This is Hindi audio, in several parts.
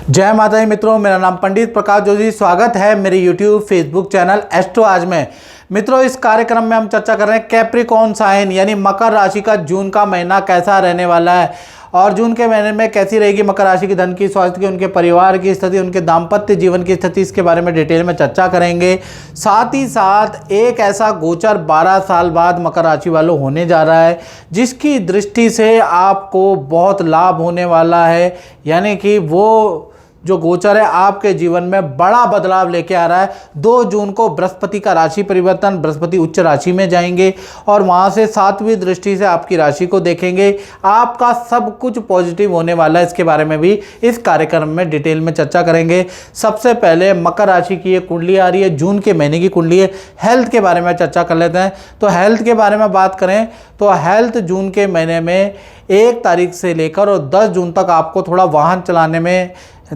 जय माता दी मित्रों, मेरा नाम पंडित प्रकाश जोशी। स्वागत है मेरे YouTube फेसबुक चैनल एस्ट्रो आज में। मित्रों, इस कार्यक्रम में हम चर्चा कर रहे हैं कैप्रिकॉर्न साइन यानी मकर राशि का जून का महीना कैसा रहने वाला है और जून के महीने में कैसी रहेगी मकर राशि की धन की, स्वास्थ्य की, उनके परिवार की स्थिति, उनके दाम्पत्य जीवन की स्थिति, इसके बारे में डिटेल में चर्चा करेंगे। साथ ही साथ एक ऐसा गोचर 12 साल बाद मकर राशि वालों होने जा रहा है जिसकी दृष्टि से आपको बहुत लाभ होने वाला है, यानी कि वो जो गोचर है आपके जीवन में बड़ा बदलाव लेके आ रहा है। 2 जून को बृहस्पति का राशि परिवर्तन, बृहस्पति उच्च राशि में जाएंगे और वहां से 7वीं दृष्टि से आपकी राशि को देखेंगे। आपका सब कुछ पॉजिटिव होने वाला है, इसके बारे में भी इस कार्यक्रम में डिटेल में चर्चा करेंगे। सबसे पहले मकर राशि की ये कुंडली आ रही है, जून के महीने की कुंडली है। हेल्थ के बारे में चर्चा कर लेते हैं। तो हेल्थ के बारे में बात करें तो हेल्थ जून के महीने में 1 तारीख से लेकर और 10 जून तक आपको थोड़ा वाहन चलाने में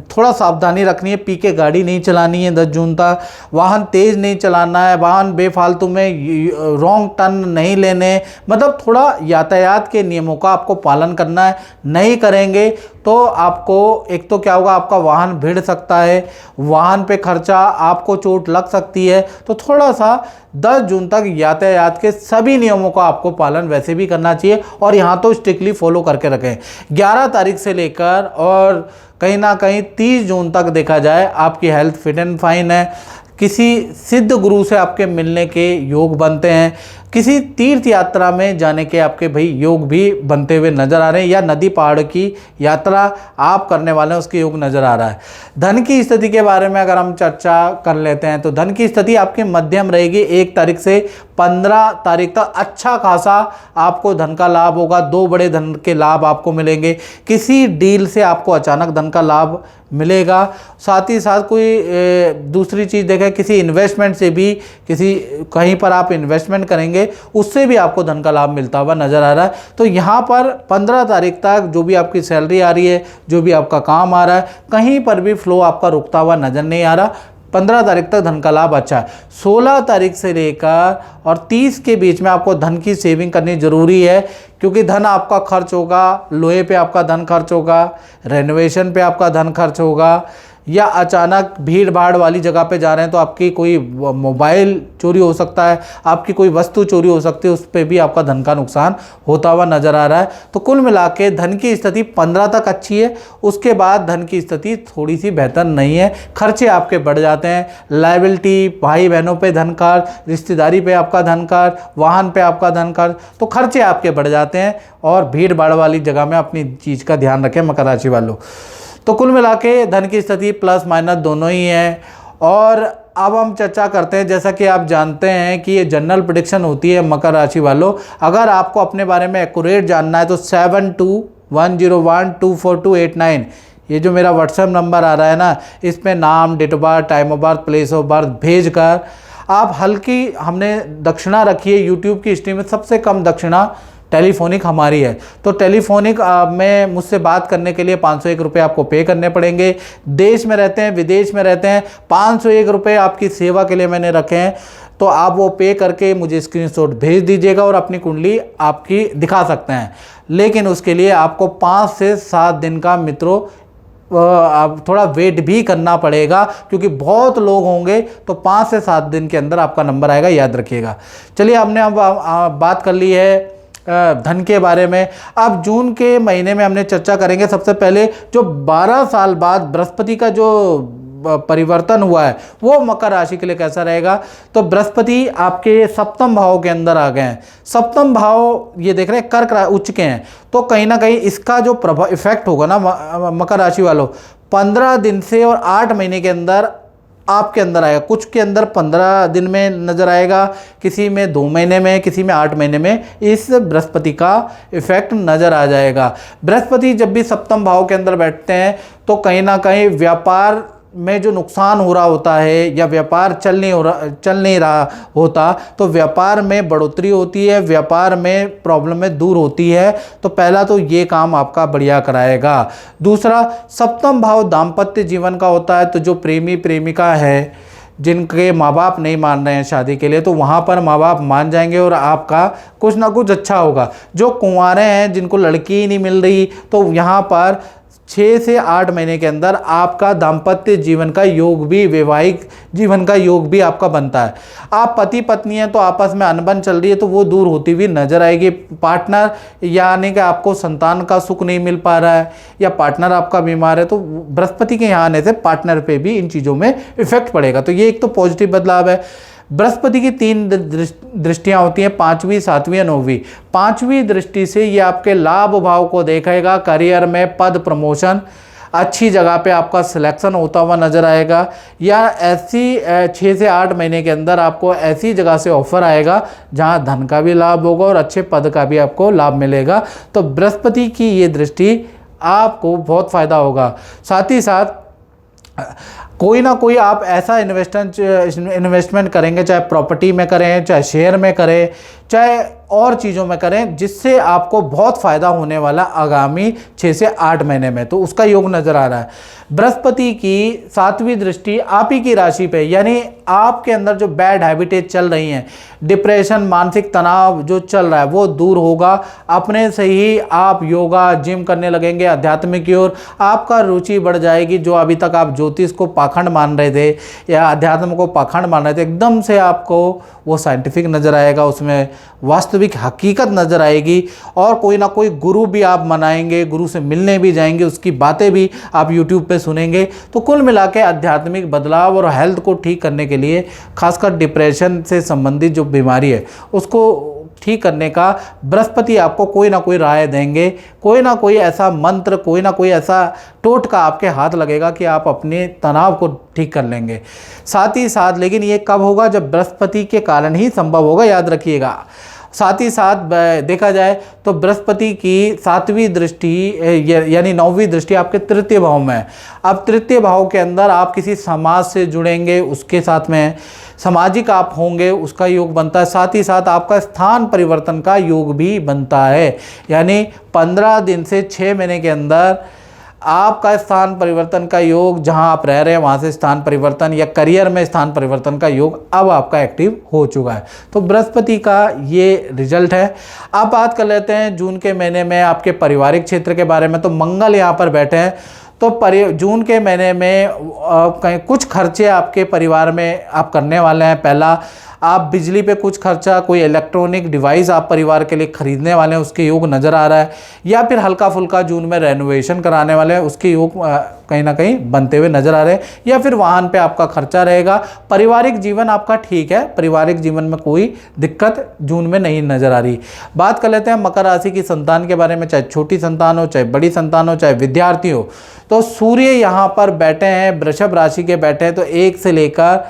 थोड़ा सावधानी रखनी है। पी के गाड़ी नहीं चलानी है। 10 जून तक वाहन तेज़ नहीं चलाना है, वाहन बेफालतू में रॉन्ग टर्न नहीं लेने, मतलब थोड़ा यातायात के नियमों का आपको पालन करना है। नहीं करेंगे तो आपको एक तो क्या होगा, आपका वाहन भिड़ सकता है, वाहन पे खर्चा, आपको चोट लग सकती है। तो थोड़ा सा 10 जून तक यातायात के सभी नियमों का आपको पालन वैसे भी करना चाहिए और यहाँ तो स्ट्रिक्टली फॉलो करके रखें। 11 तारीख से लेकर और कहीं ना कहीं 30 जून तक देखा जाए आपकी हेल्थ फिट एंड फाइन है। किसी सिद्ध गुरु से आपके मिलने के योग बनते हैं, किसी तीर्थ यात्रा में जाने के आपके भाई योग भी बनते हुए नज़र आ रहे हैं, या नदी पहाड़ की यात्रा आप करने वाले हैं उसके योग नज़र आ रहा है। धन की स्थिति के बारे में अगर हम चर्चा कर लेते हैं तो धन की स्थिति आपकी मध्यम रहेगी। 1 तारीख से 15 तारीख तक अच्छा खासा आपको धन का लाभ होगा। 2 बड़े धन के लाभ आपको मिलेंगे। किसी डील से आपको अचानक धन का लाभ मिलेगा। साथ ही साथ कोई दूसरी चीज़ देखें, किसी इन्वेस्टमेंट से भी, किसी कहीं पर आप इन्वेस्टमेंट करेंगे उससे भी आपको धन का लाभ मिलता हुआ नजर आ रहा है। तो यहाँ पर 15 तारीख तक जो भी आपकी सैलरी आ रही है, जो भी आपका काम आ रहा है, कहीं पर भी फ्लो आपका रुकता हुआ नजर नहीं आ रहा। 15 तारीख तक धन का लाभ अच्छा है। 16 तारीख से लेकर और 30 के बीच में आपको धन की सेविंग करनी जरूरी है, क्योंकि धन आपका खर्च होगा, लोहे पे आपका धन खर्च होगा, रेनोवेशन पे आपका धन खर्च होगा, या अचानक भीड़ भाड़ वाली जगह पे जा रहे हैं तो आपकी कोई मोबाइल चोरी हो सकता है, आपकी कोई वस्तु चोरी हो सकती है, उस पर भी आपका धन का नुकसान होता हुआ नजर आ रहा है। तो कुल मिला के धन की स्थिति 15 तक अच्छी है, उसके बाद धन की स्थिति थोड़ी सी बेहतर नहीं है। खर्चे आपके बढ़ जाते हैं, लायबिलिटी, भाई बहनों पे धन खर्च, रिश्तेदारी पे आपका धन खर्च, वाहन पे आपका धन खर्च, तो खर्चे आपके बढ़ जाते हैं। और भीड़ भाड़ वाली जगह में अपनी चीज़ का ध्यान रखें मकर राशि वालों। तो कुल मिला के धन की स्थिति प्लस माइनस दोनों ही है। और अब हम चर्चा करते हैं, जैसा कि आप जानते हैं कि ये जनरल प्रेडिक्शन होती है मकर राशि वालों। अगर आपको अपने बारे में एक्यूरेट जानना है तो 7210124289 ये जो मेरा व्हाट्सएप नंबर आ रहा है ना, इस पे नाम, date of birth, time of birth, place of birth भेज कर आप हल्की, हमने दक्षिणा रखी है यूट्यूब की हिस्ट्री में सबसे कम दक्षिणा टेलीफोनिक हमारी है। तो टेलीफोनिक में मुझसे बात करने के लिए 501 रुपये आपको पे करने पड़ेंगे। देश में रहते हैं, विदेश में रहते हैं, 501 रुपये आपकी सेवा के लिए मैंने रखे हैं। तो आप वो पे करके मुझे स्क्रीनशॉट भेज दीजिएगा और अपनी कुंडली आपकी दिखा सकते हैं। लेकिन उसके लिए आपको 5 से 7 दिन का मित्रों आप थोड़ा वेट भी करना पड़ेगा, क्योंकि बहुत लोग होंगे। तो 5 से 7 दिन के अंदर आपका नंबर आएगा, याद रखिएगा। चलिए, हमने अब बात कर ली है धन के बारे में। अब जून के महीने में हमने चर्चा करेंगे। सबसे पहले जो 12 साल बाद बृहस्पति का जो परिवर्तन हुआ है वो मकर राशि के लिए कैसा रहेगा। तो बृहस्पति आपके 7वें भाव के अंदर आ गए हैं। 7वां भाव ये देख रहे हैं कर्क उच्च के हैं, तो कहीं ना कहीं इसका जो प्रभाव इफेक्ट होगा ना मकर राशि वालों, 15 दिन से और 8 महीने के अंदर आपके अंदर आएगा। कुछ के अंदर 15 दिन में नजर आएगा, किसी में 2 महीने में, किसी में 8 महीने में इस बृहस्पति का इफेक्ट नजर आ जाएगा। बृहस्पति जब भी 7वें भाव के अंदर बैठते हैं तो कहीं ना कहीं व्यापार में जो नुकसान हो रहा होता है या व्यापार चल नहीं रहा होता, तो व्यापार में बढ़ोतरी होती है, व्यापार में प्रॉब्लमें दूर होती है। तो पहला तो ये काम आपका बढ़िया कराएगा। दूसरा, 7वां भाव दाम्पत्य जीवन का होता है। तो जो प्रेमी प्रेमिका है, जिनके माँ बाप नहीं मान रहे हैं शादी के लिए, तो वहाँ पर माँ बाप मान जाएंगे और आपका कुछ ना कुछ अच्छा होगा। जो कुंवारे हैं, जिनको लड़की ही नहीं मिल रही, तो यहाँ पर 6 से 8 महीने के अंदर आपका दाम्पत्य जीवन का योग भी, वैवाहिक जीवन का योग भी आपका बनता है। आप पति पत्नी हैं तो आपस में अनबन चल रही है तो वो दूर होती हुई नजर आएगी। पार्टनर यानी कि आपको संतान का सुख नहीं मिल पा रहा है या पार्टनर आपका बीमार है तो बृहस्पति के यहाँ आने से पार्टनर पे भी इन चीज़ों में इफेक्ट पड़ेगा। तो ये एक तो पॉजिटिव बदलाव है। बृहस्पति की 3 दृष्टियां होती हैं, 5वीं, 7वीं और 9वीं। 5वीं दृष्टि से ये आपके लाभ भाव को देखेगा। करियर में पद प्रमोशन, अच्छी जगह पे आपका सिलेक्शन होता हुआ नजर आएगा, या ऐसी 6 से 8 महीने के अंदर आपको ऐसी जगह से ऑफर आएगा जहां धन का भी लाभ होगा और अच्छे पद का भी आपको लाभ मिलेगा। तो बृहस्पति की ये दृष्टि आपको बहुत फायदा होगा। साथ ही साथ कोई ना कोई आप ऐसा इन्वेस्टमेंट करेंगे, चाहे प्रॉपर्टी में करें, चाहे शेयर में करें, चाहे और चीज़ों में करें, जिससे आपको बहुत फ़ायदा होने वाला आगामी 6 से 8 महीने में। तो उसका योग नज़र आ रहा है। बृहस्पति की 7वीं दृष्टि आप ही की राशि पे, यानी आपके अंदर जो बैड हैबिटें चल रही हैं, डिप्रेशन, मानसिक तनाव जो चल रहा है वो दूर होगा। अपने से ही आप योगा, जिम करने लगेंगे, आध्यात्मिक की ओर आपका रुचि बढ़ जाएगी। जो अभी तक आप ज्योतिष को पाखंड मान रहे थे या अध्यात्म को पाखंड मान रहे थे, एकदम से आपको वो साइंटिफिक नज़र आएगा, उसमें वास्तविक हकीकत नज़र आएगी। और कोई ना कोई गुरु भी आप मनाएंगे, गुरु से मिलने भी जाएंगे, उसकी बातें भी आप यूट्यूब पे सुनेंगे। तो कुल मिला के आध्यात्मिक बदलाव और हेल्थ को ठीक करने के लिए, खासकर डिप्रेशन से संबंधित जो बीमारी है उसको ठीक करने का बृहस्पति आपको कोई ना कोई राय देंगे। कोई ना कोई ऐसा मंत्र, कोई ना कोई ऐसा टोटका आपके हाथ लगेगा कि आप अपने तनाव को ठीक कर लेंगे। साथ ही साथ, लेकिन ये कब होगा? जब बृहस्पति के कारण ही संभव होगा, याद रखिएगा। साथ ही साथ देखा जाए तो बृहस्पति की 7वीं दृष्टि यानी 9वीं दृष्टि आपके तृतीय भाव में है। अब तृतीय भाव के अंदर आप किसी समाज से जुड़ेंगे, उसके साथ में सामाजिक आप होंगे, उसका योग बनता है। साथ ही साथ आपका स्थान परिवर्तन का योग भी बनता है, यानी 15 दिन से 6 महीने के अंदर आपका स्थान परिवर्तन का योग, जहां आप रह रहे हैं वहां से स्थान परिवर्तन या करियर में स्थान परिवर्तन का योग अब आपका एक्टिव हो चुका है। तो बृहस्पति का ये रिजल्ट है। अब बात कर लेते हैं जून के महीने में आपके पारिवारिक क्षेत्र के बारे में। तो मंगल यहाँ पर बैठे हैं, तो जून के महीने में कहीं कुछ खर्चे आपके परिवार में आप करने वाले हैं। पहला, आप बिजली पे कुछ खर्चा, कोई इलेक्ट्रॉनिक डिवाइस आप परिवार के लिए खरीदने वाले हैं, उसके योग नज़र आ रहा है। या फिर हल्का फुल्का जून में रेनोवेशन कराने वाले हैं, उसके योग कहीं ना कहीं बनते हुए नज़र आ रहे हैं। या फिर वाहन पे आपका खर्चा रहेगा। पारिवारिक जीवन आपका ठीक है, पारिवारिक जीवन में कोई दिक्कत जून में नहीं नज़र आ रही। बात कर लेते हैं मकर राशि की संतान के बारे में, चाहे छोटी संतान हो, चाहे बड़ी संतान हो, चाहे विद्यार्थी हो। तो सूर्य यहाँ पर बैठे हैं, वृषभ राशि के बैठे हैं। तो 1 से लेकर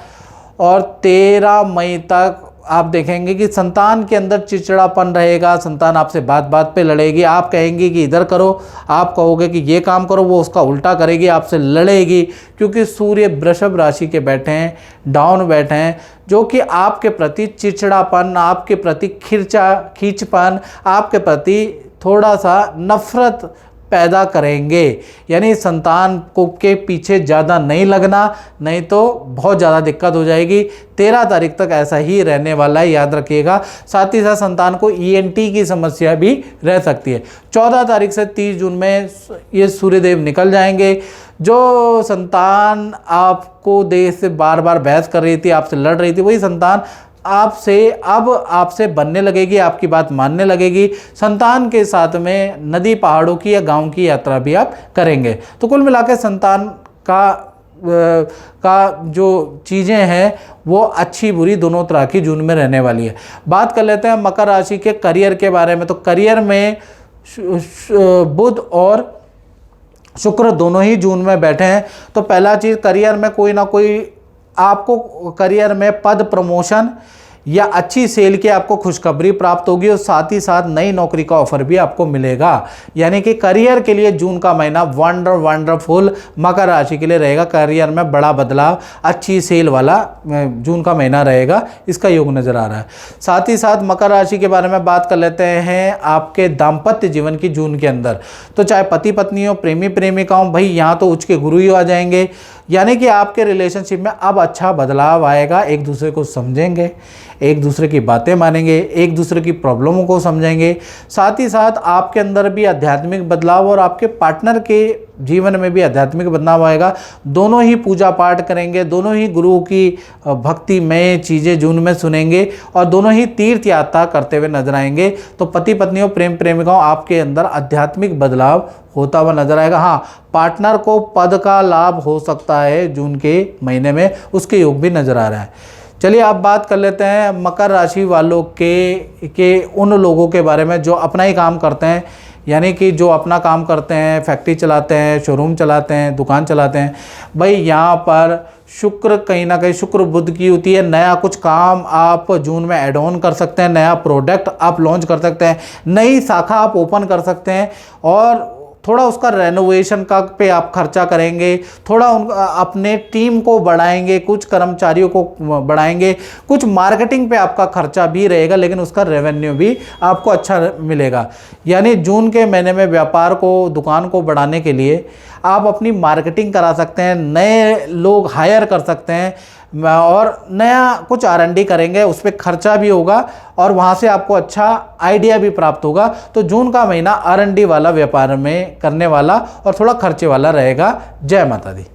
और 13 मई तक आप देखेंगे कि संतान के अंदर चिड़चिड़ापन रहेगा। संतान आपसे बात बात पे लड़ेगी। आप कहेंगे कि इधर करो, आप कहोगे कि ये काम करो, वो उसका उल्टा करेगी, आपसे लड़ेगी। क्योंकि सूर्य वृषभ राशि के बैठे हैं, डाउन बैठे हैं, जो कि आपके प्रति चिड़चिड़ापन, आपके प्रति खींचपन, आपके प्रति थोड़ा सा नफरत पैदा करेंगे। यानी संतान को के पीछे ज़्यादा नहीं लगना, नहीं तो बहुत ज़्यादा दिक्कत हो जाएगी। 13 तारीख तक ऐसा ही रहने वाला है, याद रखिएगा। साथ ही साथ संतान को ENT की समस्या भी रह सकती है। 14 तारीख से 30 जून में ये सूर्यदेव निकल जाएंगे। जो संतान आपको देह से बार बार बहस कर रही थी, आपसे लड़ रही थी, वही संतान आपसे बनने लगेगी, आपकी बात मानने लगेगी। संतान के साथ में नदी, पहाड़ों की या गांव की यात्रा भी आप करेंगे। तो कुल मिलाकर संतान का जो चीज़ें हैं वो अच्छी बुरी दोनों तरह की जून में रहने वाली है। बात कर लेते हैं मकर राशि के करियर के बारे में। तो करियर में बुध और शुक्र दोनों ही जून में बैठे हैं। तो पहला चीज़, करियर में कोई ना कोई आपको करियर में पद प्रमोशन या अच्छी सेल की आपको खुशखबरी प्राप्त होगी और साथ ही साथ नई नौकरी का ऑफर भी आपको मिलेगा। यानी कि करियर के लिए जून का महीना वंडरफुल मकर राशि के लिए रहेगा। करियर में बड़ा बदलाव, अच्छी सेल वाला जून का महीना रहेगा, इसका योग नज़र आ रहा है। साथ ही साथ मकर राशि के बारे में बात कर लेते हैं आपके दाम्पत्य जीवन की जून के अंदर। तो चाहे पति पत्नी हो, प्रेमी प्रेमिका हो, भाई यहाँ तो उच्च के गुरु ही आ जाएंगे। यानी कि आपके रिलेशनशिप में अब अच्छा बदलाव आएगा। एक दूसरे को समझेंगे, एक दूसरे की बातें मानेंगे, एक दूसरे की प्रॉब्लमों को समझेंगे। साथ ही साथ आपके अंदर भी आध्यात्मिक बदलाव और आपके पार्टनर के जीवन में भी आध्यात्मिक बदलाव आएगा। दोनों ही पूजा पाठ करेंगे, दोनों ही गुरु की भक्तिमय चीज़ें जून में सुनेंगे और दोनों ही तीर्थ यात्रा करते हुए नजर आएंगे। तो पति पत्नियों, प्रेम प्रेमिकाओं, आपके अंदर आध्यात्मिक बदलाव होता हुआ नजर आएगा। हाँ, पार्टनर को पद का लाभ हो सकता है जून के महीने में, उसके योग भी नजर आ रहा है। चलिए अब बात कर लेते हैं मकर राशि वालों के उन लोगों के बारे में जो अपना ही काम करते हैं, यानी कि जो अपना काम करते हैं, फैक्ट्री चलाते हैं, शोरूम चलाते हैं, दुकान चलाते हैं। भाई यहाँ पर शुक्र कहीं ना कहीं शुक्र बुध की होती है। नया कुछ काम आप जून में ऐड ऑन कर सकते हैं, नया प्रोडक्ट आप लॉन्च कर सकते हैं, नई शाखा आप ओपन कर सकते हैं और थोड़ा उसका रेनोवेशन का पे आप खर्चा करेंगे, थोड़ा अपने टीम को बढ़ाएंगे, कुछ कर्मचारियों को बढ़ाएंगे, कुछ मार्केटिंग पे आपका खर्चा भी रहेगा, लेकिन उसका रेवेन्यू भी आपको अच्छा मिलेगा। यानी जून के महीने में व्यापार को, दुकान को बढ़ाने के लिए आप अपनी मार्केटिंग करा सकते हैं, नए लोग हायर कर सकते हैं और नया कुछ R&D करेंगे, उस पर खर्चा भी होगा और वहाँ से आपको अच्छा आइडिया भी प्राप्त होगा। तो जून का महीना R&D वाला, व्यापार में करने वाला और थोड़ा खर्चे वाला रहेगा। जय माता दी।